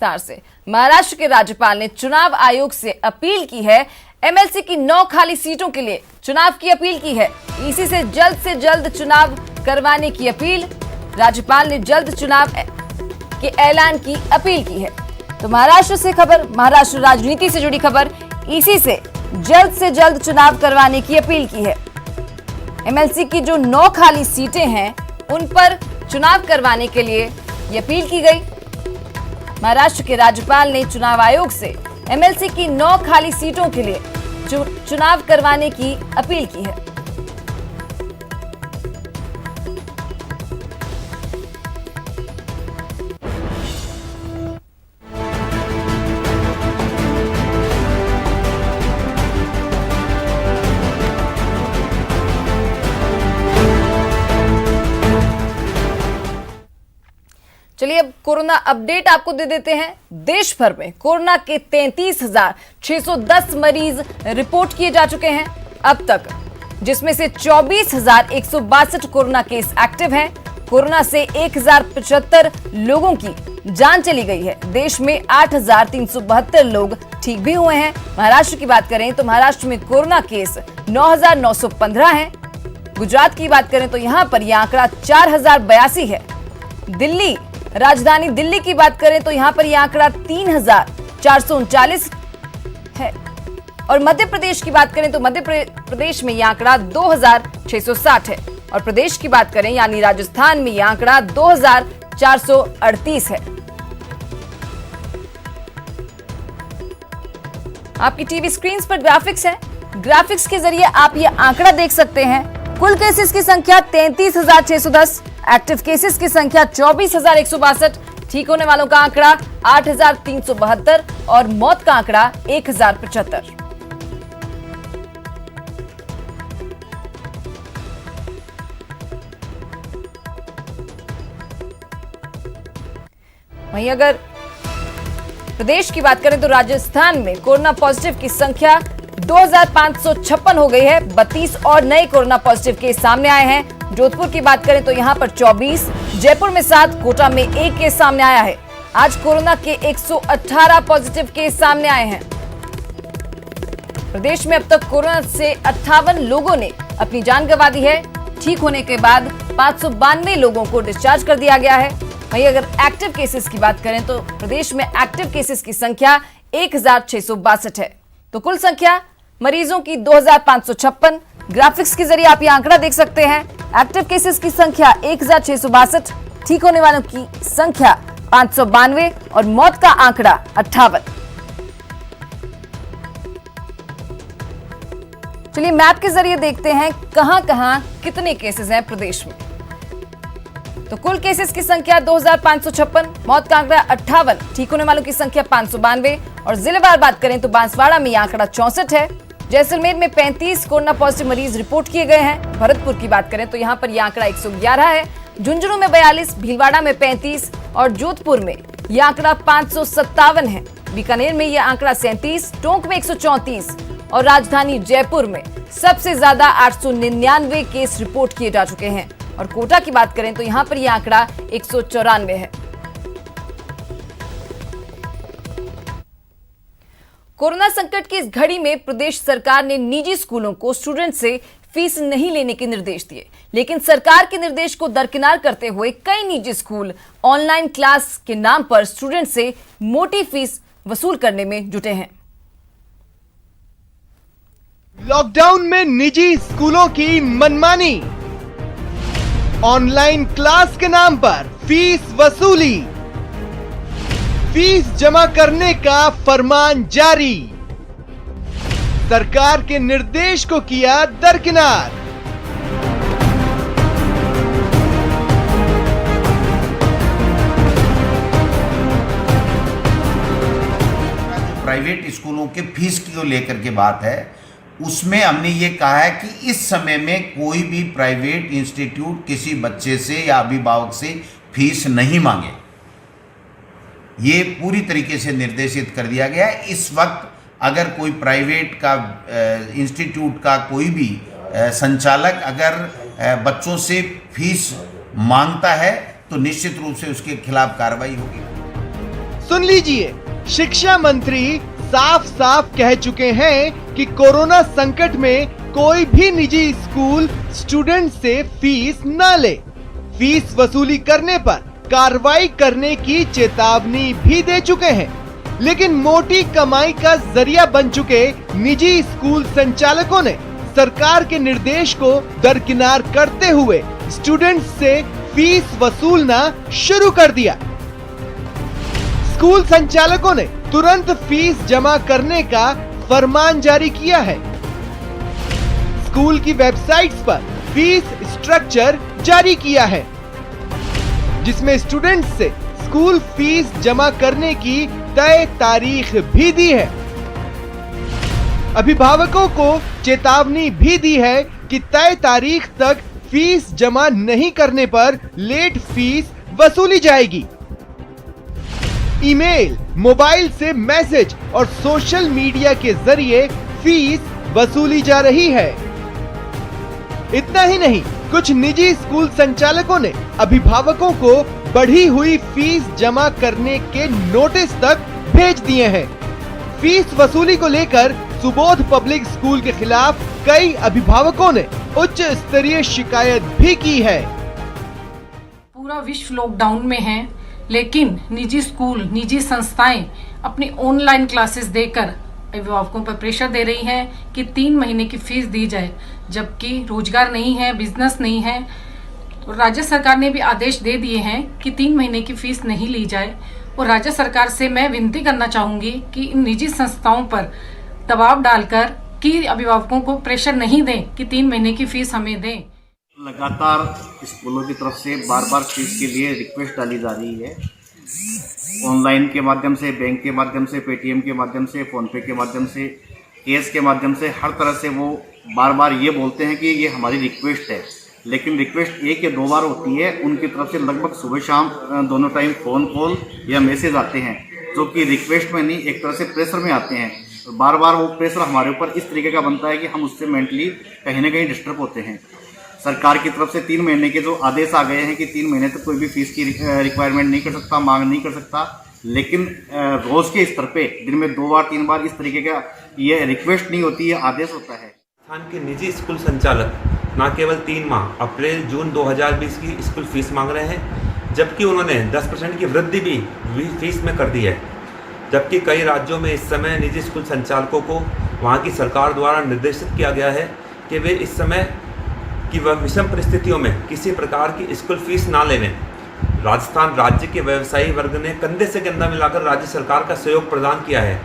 विस्तार से महाराष्ट्र के राज्यपाल ने चुनाव आयोग से अपील की है। एमएलसी की 9 खाली सीटों के लिए चुनाव की अपील की है। ईसी से जल्द चुनाव करवाने की अपील। राज्यपाल ने जल्द चुनाव के ऐलान की अपील की है। तो महाराष्ट्र से खबर, महाराष्ट्र राजनीति से जुड़ी खबर, ईसी से जल्द चुनाव करवाने की अपील की है। एमएलसी की जो 9 खाली सीटें हैं उन पर चुनाव करवाने के लिए ये अपील की गई। महाराष्ट्र के राज्यपाल ने चुनाव आयोग से एमएलसी की 9 खाली सीटों के लिए चुनाव करवाने की अपील की है। चलिए अब कोरोना अपडेट आपको दे देते हैं। देश भर में कोरोना के 33,610 मरीज रिपोर्ट किए जा चुके हैं अब तक, जिसमें से 24,162 कोरोना केस एक्टिव हैं। कोरोना से 1,075 लोगों की जान चली गई है। देश में 8,372 लोग ठीक भी हुए हैं। महाराष्ट्र की बात करें तो महाराष्ट्र में कोरोना केस 9,915 हैं। गुजरात की बात करें तो यहां पर यह आंकड़ा 4,082 है। दिल्ली, राजधानी दिल्ली की बात करें तो यहां पर यह आंकड़ा 3,439 है। और मध्य प्रदेश की बात करें तो मध्य प्रदेश में यह आंकड़ा 2,660 है। और प्रदेश की बात करें यानी राजस्थान में यह आंकड़ा 2,438 है। आपकी टीवी स्क्रीन पर ग्राफिक्स है। ग्राफिक्स के जरिए आप यह आंकड़ा देख सकते हैं। कुल केसेस की संख्या 33,610, एक्टिव केसेस की संख्या 24,162, ठीक होने वालों का आंकड़ा 8,372 और मौत का आंकड़ा 1,075। वहीं अगर प्रदेश की बात करें तो राजस्थान में कोरोना पॉजिटिव की संख्या 2,556 हो गई है। 32 और नए कोरोना पॉजिटिव केस सामने आए हैं। जोधपुर की बात करें तो यहां पर 24, जयपुर में 7, कोटा में 1 केस सामने आया है। आज कोरोना के 118 पॉजिटिव केस सामने आए हैं। प्रदेश में अब तक कोरोना से 58 लोगों ने अपनी जान गंवा दी है। ठीक होने के बाद 592 लोगों को डिस्चार्ज कर दिया गया है। वहीं अगर एक्टिव केसेस की बात करें तो प्रदेश में एक्टिव केसेस की संख्या 1,662 है। तो कुल संख्या मरीजों की 2,556। ग्राफिक्स के जरिए आप ये आंकड़ा देख सकते हैं। एक्टिव केसेस की संख्या 1,662, ठीक होने वालों की संख्या 592 और मौत का आंकड़ा 58। चलिए मैप के जरिए देखते हैं कहां कितने केसेस हैं प्रदेश में। तो कुल केसेस की संख्या 2,556, मौत का आंकड़ा 58, ठीक होने वालों की संख्या 592 और जिलेवार बात करें तो बांसवाड़ा में यह आंकड़ा 64 है। जैसलमेर में 35 कोरोना पॉजिटिव मरीज रिपोर्ट किए गए हैं। भरतपुर की बात करें तो यहां पर यह आंकड़ा 111 है। झुंझुनू में 42, भीलवाड़ा में 35 और जोधपुर में यह आंकड़ा 557 है। बीकानेर में यह आंकड़ा 37, टोंक में 134 और राजधानी जयपुर में सबसे ज्यादा 899 केस रिपोर्ट किए जा चुके हैं। और कोटा की बात करें तो यहां पर यह आंकड़ा 194 है। कोरोना संकट की इस घड़ी में प्रदेश सरकार ने निजी स्कूलों को स्टूडेंट से फीस नहीं लेने के निर्देश दिए, लेकिन सरकार के निर्देश को दरकिनार करते हुए कई निजी स्कूल ऑनलाइन क्लास के नाम पर स्टूडेंट से मोटी फीस वसूल करने में जुटे हैं। लॉकडाउन में निजी स्कूलों की मनमानी, ऑनलाइन क्लास के नाम पर फीस वसूली, फीस जमा करने का फरमान जारी, सरकार के निर्देश को किया दरकिनार। प्राइवेट स्कूलों के फीस को लेकर के बात है, उसमें हमने ये कहा है कि इस समय में कोई भी प्राइवेट इंस्टीट्यूट किसी बच्चे से या अभिभावक से फीस नहीं मांगे। ये पूरी तरीके से निर्देशित कर दिया गया है। इस वक्त अगर कोई प्राइवेट का इंस्टीट्यूट का कोई भी संचालक अगर बच्चों से फीस मांगता है तो निश्चित रूप से उसके खिलाफ कार्रवाई होगी। सुन लीजिए, शिक्षा मंत्री साफ साफ कह चुके हैं कि कोरोना संकट में कोई भी निजी स्कूल स्टूडेंट से फीस न ले। फीस वसूली करने पर कार्रवाई करने की चेतावनी भी दे चुके हैं। लेकिन मोटी कमाई का जरिया बन चुके निजी स्कूल संचालकों ने सरकार के निर्देश को दरकिनार करते हुए स्टूडेंट्स से फीस वसूलना शुरू कर दिया। स्कूल संचालकों ने तुरंत फीस जमा करने का फरमान जारी किया है। स्कूल की वेबसाइट्स पर फीस स्ट्रक्चर जारी किया है, जिसमें स्टूडेंट्स से स्कूल फीस जमा करने की तय तारीख भी दी है। अभिभावकों को चेतावनी भी दी है कि तय तारीख तक फीस जमा नहीं करने पर लेट फीस वसूली जाएगी। ईमेल, मोबाइल से मैसेज और सोशल मीडिया के जरिए फीस वसूली जा रही है। इतना ही नहीं, कुछ निजी स्कूल संचालकों ने अभिभावकों को बढ़ी हुई फीस जमा करने के नोटिस तक भेज दिए हैं। फीस वसूली को लेकर सुबोध पब्लिक स्कूल के खिलाफ कई अभिभावकों ने उच्च स्तरीय शिकायत भी की है। पूरा विश्व लॉकडाउन में है, लेकिन निजी स्कूल, निजी संस्थाएं अपनी ऑनलाइन क्लासेस देकर अभिभावकों पर प्रेशर दे रही हैं कि 3 महीने की फीस दी जाए, जबकि रोजगार नहीं है, बिजनेस नहीं है। तो राज्य सरकार ने भी आदेश दे दिए हैं कि 3 महीने की फीस नहीं ली जाए। और राज्य सरकार से मैं विनती करना चाहूंगी कि इन निजी संस्थाओं पर दबाव डालकर कि अभिभावकों को प्रेशर नहीं दें कि 3 महीने की फीस हमें दें। लगातार स्कूलों की तरफ से बार बार फीस के लिए रिक्वेस्ट डाली जा रही है। ऑनलाइन के माध्यम से, बैंक के माध्यम से, पेटीएम के माध्यम से, फोनपे के माध्यम से, कैश के माध्यम से, हर तरह से वो बार बार ये बोलते हैं कि ये हमारी रिक्वेस्ट है। लेकिन रिक्वेस्ट 1 या 2 बार होती है। उनकी तरफ से लगभग सुबह शाम दोनों टाइम फ़ोन कॉल या मैसेज आते हैं, जो कि रिक्वेस्ट में नहीं, एक तरह से प्रेशर में आते हैं। बार बार वो प्रेशर हमारे ऊपर इस तरीके का बनता है कि हम उससे मेंटली कहीं ना कहीं डिस्टर्ब होते हैं। सरकार की तरफ से 3 महीने के जो आदेश आ गए हैं कि 3 महीने तक कोई भी फीस की रिक्वायरमेंट नहीं कर सकता, मांग नहीं कर सकता। लेकिन रोज़ के स्तर पे दिन में 2 बार 3 बार इस तरीके का ये रिक्वेस्ट नहीं होती, ये आदेश होता है। राजस्थान के निजी स्कूल संचालक न केवल 3 माह अप्रैल जून 2020 की स्कूल फीस मांग रहे हैं, जबकि उन्होंने 10% की वृद्धि भी फीस में कर दी है। जबकि कई राज्यों में इस समय निजी स्कूल संचालकों को वहां की सरकार द्वारा निर्देशित किया गया है कि वे इस समय की विषम परिस्थितियों में किसी प्रकार की स्कूल फीस ना लेवें। राजस्थान राज्य के व्यवसायी वर्ग ने कंधे से कंधा मिलाकर राज्य सरकार का सहयोग प्रदान किया है।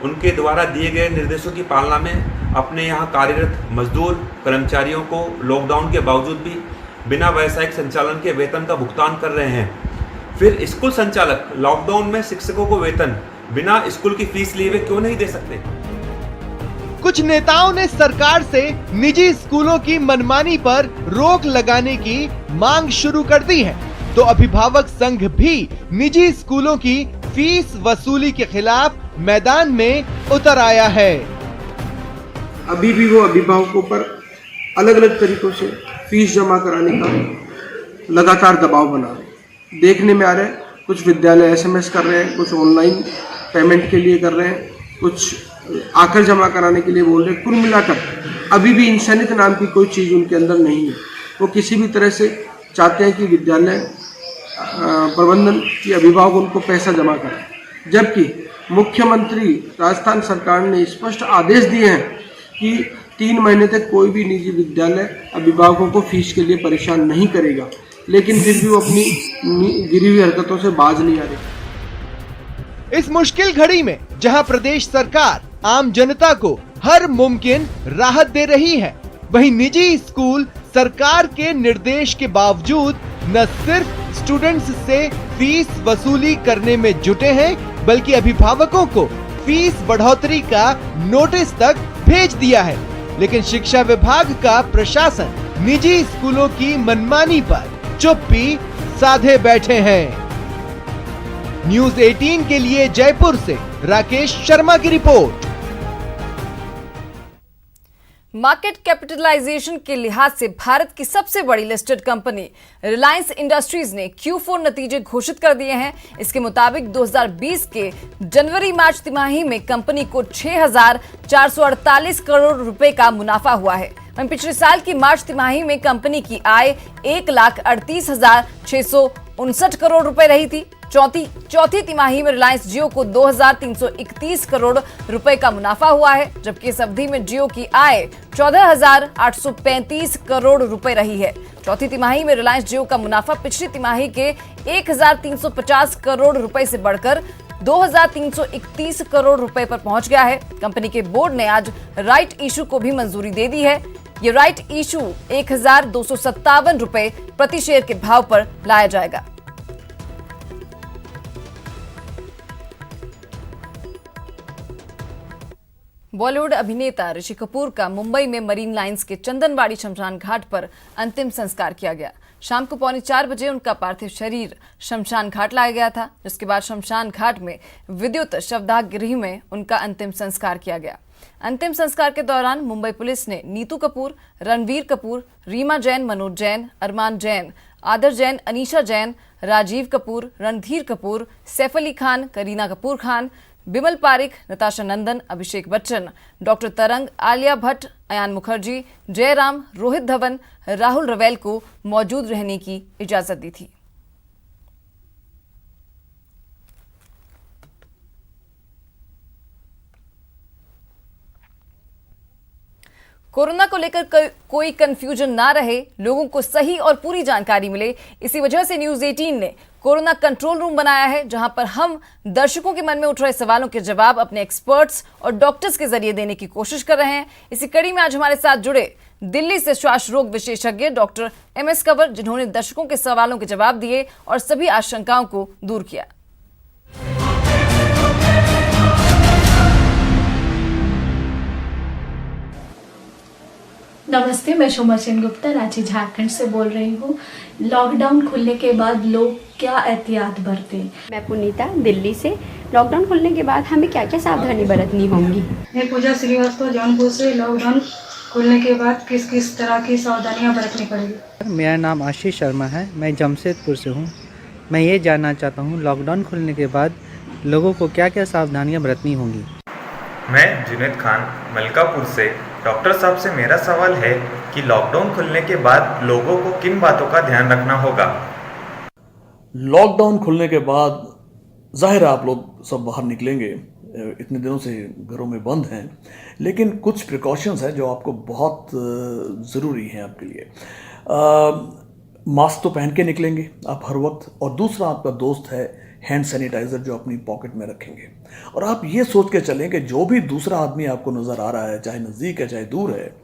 उनके द्वारा दिए गए निर्देशों की पालना में अपने यहाँ कार्यरत मजदूर कर्मचारियों को लॉकडाउन के बावजूद भी बिना व्यावसायिक संचालन के वेतन का भुगतान कर रहे हैं। फिर स्कूल संचालक लॉकडाउन में शिक्षकों को वेतन बिना स्कूल की फीस लिए हुए क्यों नहीं दे सकते? कुछ नेताओं ने सरकार से निजी स्कूलों की मनमानी पर रोक लगाने की मांग शुरू कर दी है, तो अभिभावक संघ भी निजी स्कूलों की फीस वसूली के खिलाफ मैदान में उतर आया है। अभी भी वो अभिभावकों पर अलग अलग तरीकों से फीस जमा कराने का लगातार दबाव बना रहे। देखने में आ रहा है, कुछ विद्यालय SMS कर रहे हैं, कुछ ऑनलाइन पेमेंट के लिए कर रहे हैं, कुछ आकर जमा कराने के लिए बोल रहे हैं। कुल मिलाकर अभी भी इंसानियत नाम की कोई चीज़ उनके अंदर नहीं है। वो किसी भी तरह से चाहते हैं कि विद्यालय प्रबंधन की अभिभावक उनको पैसा जमा करें, जबकि मुख्यमंत्री राजस्थान सरकार ने स्पष्ट आदेश दिए हैं कि 3 महीने तक कोई भी निजी विद्यालय अभिभावकों को फीस के लिए परेशान नहीं करेगा। लेकिन फिर भी वो अपनी गिरी हुई हरकतों से बाज नहीं आ रही। इस मुश्किल घड़ी में जहां प्रदेश सरकार आम जनता को हर मुमकिन राहत दे रही है, वहीं निजी स्कूल सरकार के निर्देश के बावजूद न सिर्फ स्टूडेंट्स से फीस वसूली करने में जुटे हैं, बल्कि अभिभावकों को फीस बढ़ोतरी का नोटिस तक भेज दिया है। लेकिन शिक्षा विभाग का प्रशासन निजी स्कूलों की मनमानी पर चुप्पी साधे बैठे हैं। न्यूज़ 18 के लिए जयपुर से राकेश शर्मा की रिपोर्ट। मार्केट कैपिटलाइजेशन के लिहाज से भारत की सबसे बड़ी लिस्टेड कंपनी रिलायंस इंडस्ट्रीज ने Q4 नतीजे घोषित कर दिए हैं। इसके मुताबिक 2020 के जनवरी-मार्च तिमाही में कंपनी को 6,448 करोड़ रुपए का मुनाफा हुआ है। वहीं पिछले साल की मार्च तिमाही में कंपनी की आय 1,38,659 करोड़ रुपए रही थी। चौथी तिमाही में रिलायंस जियो को 2,331 करोड़ रुपए का मुनाफा हुआ है, जबकि इस अवधि में जियो की आय 14,835 करोड़ रुपए रही है। चौथी तिमाही में रिलायंस जियो का मुनाफा पिछली तिमाही के 1,350 करोड़ रुपए से बढ़कर 2,331 करोड़ रुपए पर पहुंच गया है। कंपनी के बोर्ड ने आज राइट इशू को भी मंजूरी दे दी है। ये राइट इशू 1,257 रुपए प्रति शेयर के भाव पर लाया जाएगा। बॉलीवुड अभिनेता ऋषि कपूर का मुंबई में मरीन लाइंस के चंदनबाड़ी शमशान घाट पर अंतिम संस्कार किया गया। शाम को 3:45 बजे उनका पार्थिव शरीर शमशान घाट लाया गया था, जिसके बाद शमशान घाट में विद्युत शवदाह गृह में उनका अंतिम संस्कार किया गया। अंतिम संस्कार के दौरान मुंबई पुलिस ने नीतू कपूर, रणवीर कपूर, रीमा जैन, मनोज जैन, अरमान जैन, आदर जैन, अनीशा जैन, राजीव कपूर, रणधीर कपूर, सैफ अली खान, करीना कपूर खान, बिमल पारिक, नताशा नंदन, अभिषेक बच्चन, डॉक्टर तरंग, आलिया भट्ट, अयान मुखर्जी, जयराम, रोहित धवन, राहुल रवेल को मौजूद रहने की इजाजत दी थी। कोरोना को लेकर कोई कंफ्यूजन ना रहे, लोगों को सही और पूरी जानकारी मिले, इसी वजह से न्यूज 18 ने कोरोना कंट्रोल रूम बनाया है, जहां पर हम दर्शकों के मन में उठ रहे सवालों के जवाब अपने एक्सपर्ट्स और डॉक्टर्स के जरिए देने की कोशिश कर रहे हैं। इसी कड़ी में आज हमारे साथ जुड़े दिल्ली से श्वास रोग विशेषज्ञ डॉक्टर MS कंवर, जिन्होंने दर्शकों के सवालों के जवाब दिए और सभी आशंकाओं को दूर किया। नमस्ते, मैं शोमा सेन गुप्ता रांची झारखंड से बोल रही हूँ। लॉकडाउन खुलने के बाद लोग क्या एहतियात बरतें? मैं पुनीता दिल्ली से। लॉकडाउन खुलने के बाद हमें क्या क्या सावधानी बरतनी होंगी? मैं पूजा श्रीवास्तव जौनपुर से। लॉकडाउन खुलने के बाद किस किस तरह की सावधानियां बरतनी पड़ेगी? मेरा नाम आशीष शर्मा है, मैं जमशेदपुर से हूँ। मैं ये जानना चाहता हूँ लॉकडाउन खुलने के बाद लोगों को क्या क्या सावधानियाँ बरतनी होंगी। मैं जुनैद खान मलकापुर से। डॉक्टर साहब से मेरा सवाल है कि लॉकडाउन खुलने के बाद लोगों को किन बातों का ध्यान रखना होगा? लॉकडाउन खुलने के बाद जाहिर है आप लोग सब बाहर निकलेंगे, इतने दिनों से घरों में बंद हैं, लेकिन कुछ प्रिकॉशंस हैं जो आपको बहुत ज़रूरी हैं आपके लिए। मास्क तो पहन के निकलेंगे आप हर वक्त, और दूसरा आपका दोस्त है हैंड सैनिटाइज़र जो अपनी पॉकेट में रखेंगे। और आप ये सोच के चलें कि जो भी दूसरा आदमी आपको नज़र आ रहा है, चाहे नज़दीक है चाहे दूर है,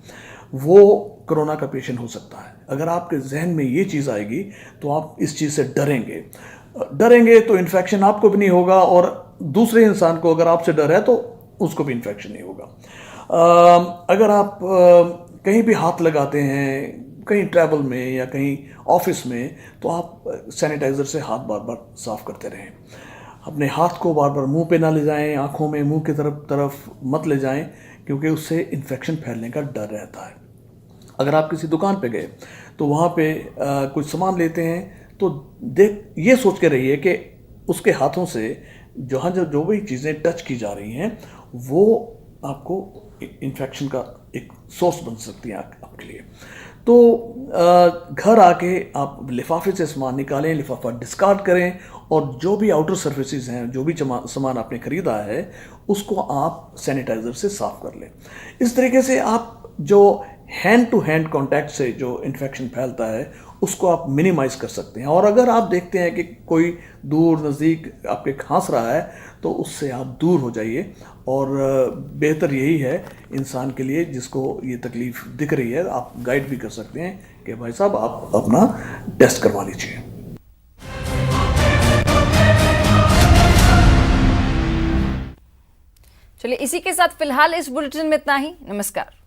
वो कोरोना का पेशेंट हो सकता है। अगर आपके जहन में ये चीज़ आएगी तो आप इस चीज़ से डरेंगे तो इन्फेक्शन आपको भी नहीं होगा, और दूसरे इंसान को अगर आपसे डर है तो उसको भी इन्फेक्शन नहीं होगा। अगर आप कहीं भी हाथ लगाते हैं, कहीं ट्रैवल में या कहीं ऑफिस में, तो आप सैनिटाइज़र से हाथ बार बार साफ़ करते रहें। अपने हाथ को बार बार मुंह पे ना ले जाएं, आँखों में मुंह की तरफ मत ले जाएं, क्योंकि उससे इन्फेक्शन फैलने का डर रहता है। अगर आप किसी दुकान पे गए तो वहाँ पे कुछ सामान लेते हैं तो ये सोच के रहिए कि उसके हाथों से जो भी चीज़ें टच की जा रही हैं वो आपको इन्फेक्शन का एक सोर्स बन सकती है आपके लिए। तो घर आके आप लिफाफे से सामान निकालें, लिफाफा डिस्कार्ड करें, और जो भी आउटर सर्फेसिस हैं, जो भी सामान आपने ख़रीदा है, उसको आप सैनिटाइज़र से साफ़ कर लें। इस तरीके से आप जो हैंड टू हैंड कांटेक्ट से जो इन्फेक्शन फैलता है उसको आप मिनिमाइज़ कर सकते हैं। और अगर आप देखते हैं कि कोई दूर नज़दीक आपके खांस रहा है तो उससे आप दूर हो जाइए। और बेहतर यही है इंसान के लिए जिसको ये तकलीफ़ दिख रही है, आप गाइड भी कर सकते हैं कि भाई साहब आप अपना टेस्ट करवा लीजिए। चलिए, इसी के साथ फिलहाल इस बुलेटिन में इतना ही। नमस्कार।